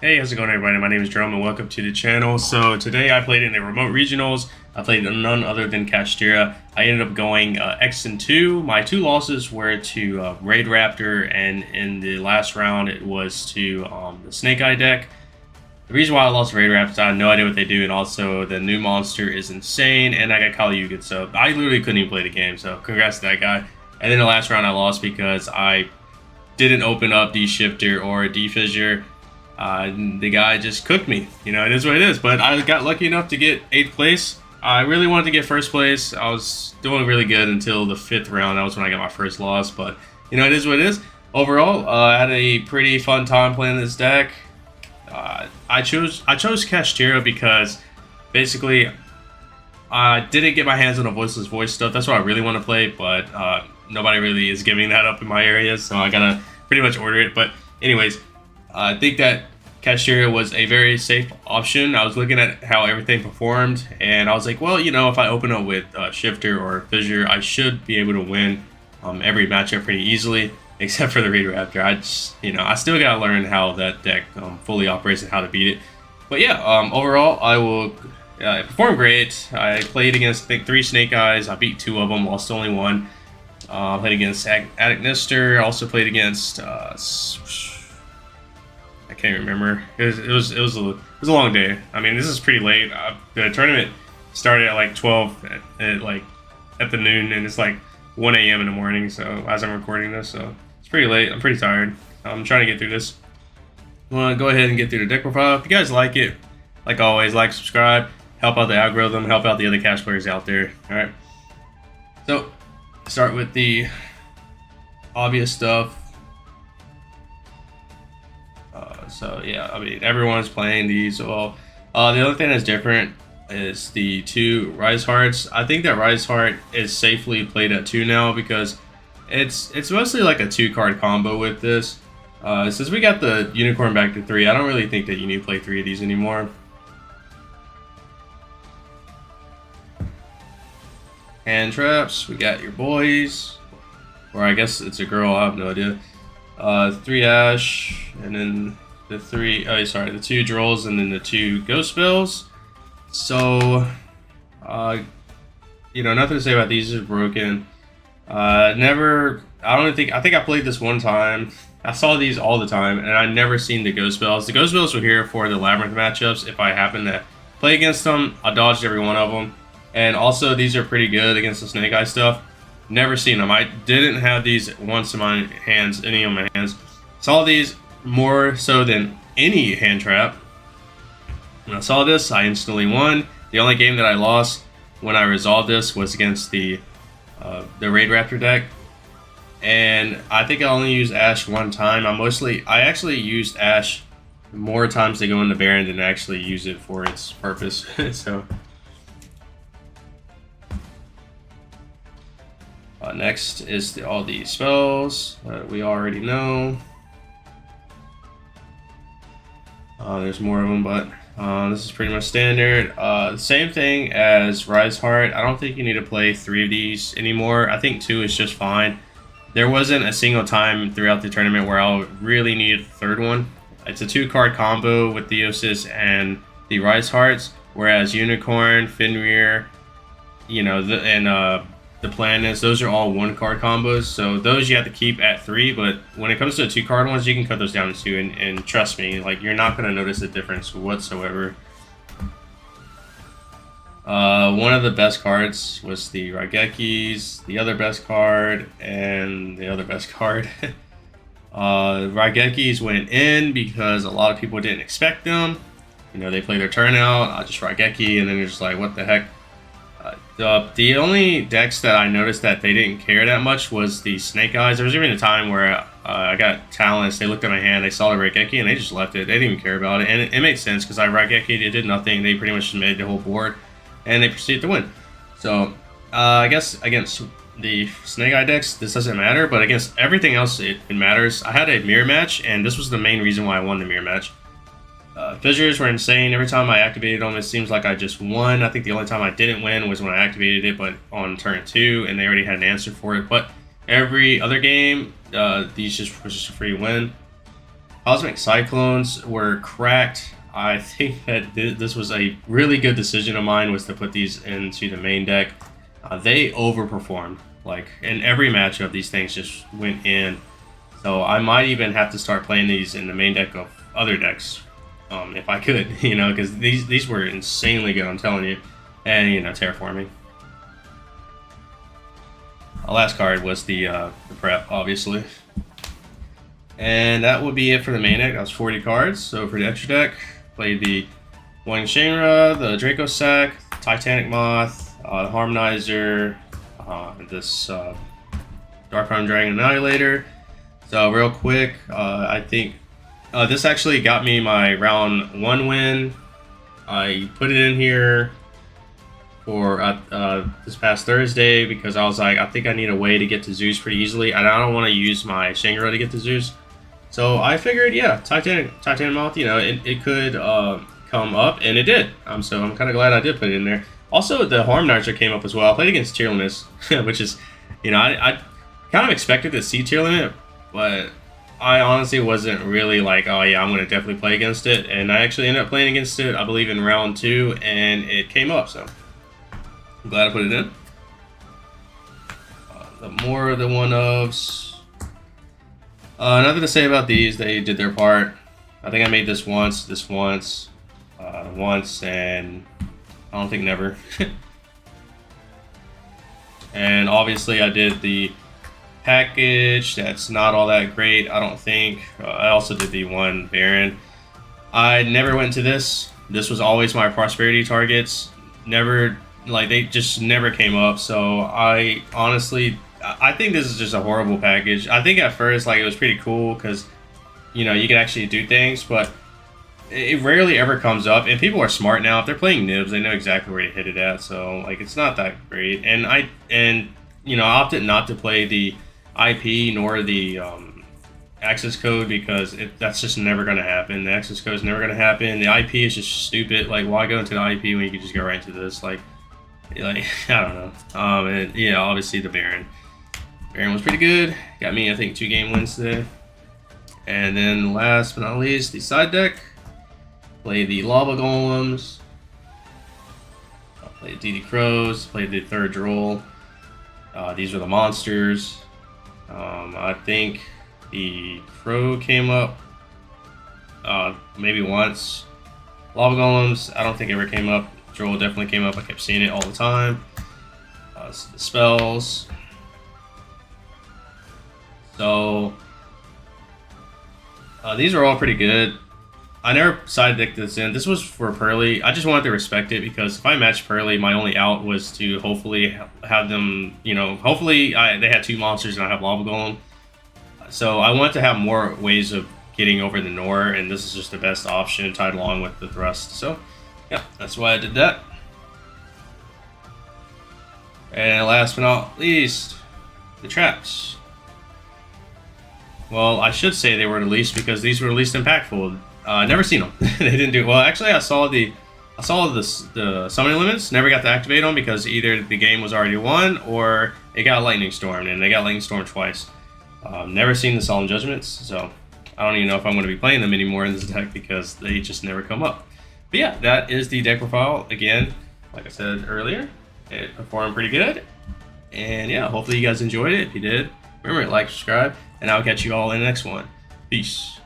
Hey, how's it going, everybody? My name is Jerome, and welcome to the channel. So today I played in the remote regionals. I played none other than Kashtira. I ended up going X and 2. My two losses were to Raid Raptor, and in the last round it was to the Snake Eye deck. The reason why I lost Raid Raptor is I had no idea what they do, and also the new monster is insane, and I got Kali Yuga, so I literally couldn't even play the game, so congrats to that guy. And then the last round I lost because I didn't open up D-Shifter or D-Fissure. The guy just cooked me. You know, it is what it is. But I got lucky enough to get 8th place. I really wanted to get 1st place. I was doing really good until the 5th round. That was when I got my first loss. But, you know, it is what it is. Overall, I had a pretty fun time playing this deck. I chose Kashtira because basically I didn't get my hands on the Voiceless Voice stuff. That's what I really want to play. But nobody really is giving that up in my area. So I got to pretty much order it. But anyways, I think that Kashtira was a very safe option. I was looking at how everything performed, and I was like, well, you know, if I open up with Shifter or Fissure, I should be able to win every matchup pretty easily, except for the Raid Raptor. I still gotta learn how that deck fully operates and how to beat it. But yeah, overall, it performed great. I played against, I think, 3 Snake Eyes. I beat 2 of them, lost only 1. Played against Addict Nister. Also played against I can't remember. It was a long day. I mean, this is pretty late. The tournament started at like 12 at the noon, and it's like 1 a.m. in the morning. So as I'm recording this, so it's pretty late. I'm pretty tired. I'm trying to get through this. I want to go ahead and get through the deck profile. If you guys like it, like always, like, subscribe, help out the algorithm, help out the other cash players out there. All right. So start with the obvious stuff. So yeah, I mean, everyone's playing these. Well, the other thing that's different is the 2 Rise Hearts. I think that Rise Heart is safely played at 2 now because it's mostly like a 2-card combo with this. Since we got the Unicorn back to 3, I don't really think that you need to play 3 of these anymore. Hand traps, we got your boys, or I guess it's a girl. I have no idea. 3 Ash, and then the 2 Drolls, and then the 2 Ghost Spells. So, you know, nothing to say about these. Is broken. I think I played this one time. I saw these all the time, and I never seen the Ghost Spells. The Ghost Spells were here for the Labyrinth matchups. If I happen to play against them, I dodged every one of them. And also, these are pretty good against the Snake Eye stuff. Never seen them. I didn't have these once in my hands, any of my hands. Saw these more so than any hand trap. When I saw this, I instantly won. The only game that I lost when I resolved this was against the Raid Raptor deck. And I think I only used Ash one time. I actually used Ash more times to go into Baron than actually use it for its purpose. So next is all the spells that we already know. There's more of them, but this is pretty much standard. Same thing as Rise Heart. I don't think you need to play 3 of these anymore. I think 2 is just fine. There wasn't a single time throughout the tournament where I really needed the 3rd one. It's a 2-card combo with Theosis and the Rise Hearts, whereas Unicorn, Fenrir, you know, the plan is those are all 1-card combos, so those you have to keep at 3, but when it comes to the 2-card ones, you can cut those down to 2, and trust me, like, you're not going to notice a difference whatsoever. One of the best cards was the Raigekis, the other best card, and the other best card. Raigekis went in because a lot of people didn't expect them. You know, they play their turn out, I just Raigeki, and then they're just like, what the heck? The only decks that I noticed that they didn't care that much was the Snake Eyes. There was even a time where I got Talents, they looked at my hand, they saw the Raigeki, and they just left it. They didn't even care about it, and it made sense because I Raigeki, it did nothing. They pretty much just made the whole board, and they proceeded to win. So, I guess against the Snake Eye decks, this doesn't matter, but against everything else, it matters. I had a mirror match, and this was the main reason why I won the mirror match. Fissures were insane. Every time I activated them, it seems like I just won. I think the only time I didn't win was when I activated it, but on turn 2, and they already had an answer for it. But every other game, these was just a free win. Cosmic Cyclones were cracked. I think that this was a really good decision of mine, was to put these into the main deck. They overperformed. Like, in every matchup, these things just went in. So I might even have to start playing these in the main deck of other decks, if I could, you know, because these were insanely good, I'm telling you. And, you know, terraforming. Our last card was the prep, obviously. And that would be it for the main deck. That was 40 cards. So for the extra deck, played the One Shinra, the Draco Sack, Titanic Moth, the Harmonizer, this Darkheart Dragon Annihilator. So real quick, I think this actually got me my round 1 win. I put it in here for this past Thursday because I was like, I think I need a way to get to Zeus pretty easily, and I don't want to use my Shangri-La to get to Zeus. So I figured, yeah, Titanic Moth, you know, it could come up, and it did. So I'm kind of glad I did put it in there. Also, the Harmonizer came up as well. I played against Tier Limits, which is, you know, I kind of expected to see Tier Limit, but I honestly wasn't really like, oh yeah, I'm going to definitely play against it. And I actually ended up playing against it, I believe, in round 2, and it came up, so I'm glad I put it in. The more of the one-ofs. Nothing to say about these. They did their part. I think I made this once, and I don't think never. And obviously I did the package. That's not all that great, I don't think. I also did the one Baron. I never went to this. This was always my prosperity targets. Never, like, they just never came up. So I honestly, I think this is just a horrible package. I think at first, like, it was pretty cool because, you know, you can actually do things, but it rarely ever comes up. And people are smart now. If they're playing nibs, they know exactly where to hit it at. So, like, it's not that great. And you know, I opted not to play the IP nor the access code because that's just never going to happen. The access code is never going to happen. The IP is just stupid. Like, why go into the IP when you can just go right into this? Like I don't know. And yeah, obviously the Baron was pretty good. Got me, I think, 2 game wins today. And then last but not least, the side deck. Play the Lava Golems. Played DD Crows. Played the third Droll. These are the monsters. I think the Crow came up maybe once. Lava Golems, I don't think ever came up. Droll definitely came up. I kept seeing it all the time. The spells. So these are all pretty good. I never side decked this in. This was for Pearly. I just wanted to respect it because if I matched Pearly, my only out was to hopefully have them, you know, hopefully they had 2 monsters and I have Lava Golem. So I wanted to have more ways of getting over the Nor, and this is just the best option tied along with the Thrust. So yeah, that's why I did that. And last but not least, the traps. Well, I should say they were released because these were the least impactful. Never seen them. They didn't do it. Well, actually, I saw the summoning limits. Never got to activate them because either the game was already won or it got lightning stormed, and they got lightning stormed twice. Never seen the Solemn Judgments, so I don't even know if I'm going to be playing them anymore in this deck because they just never come up. But yeah, that is the deck profile. Again, like I said earlier, it performed pretty good. And yeah, hopefully you guys enjoyed it. If you did, remember to like, subscribe, and I'll catch you all in the next one. Peace.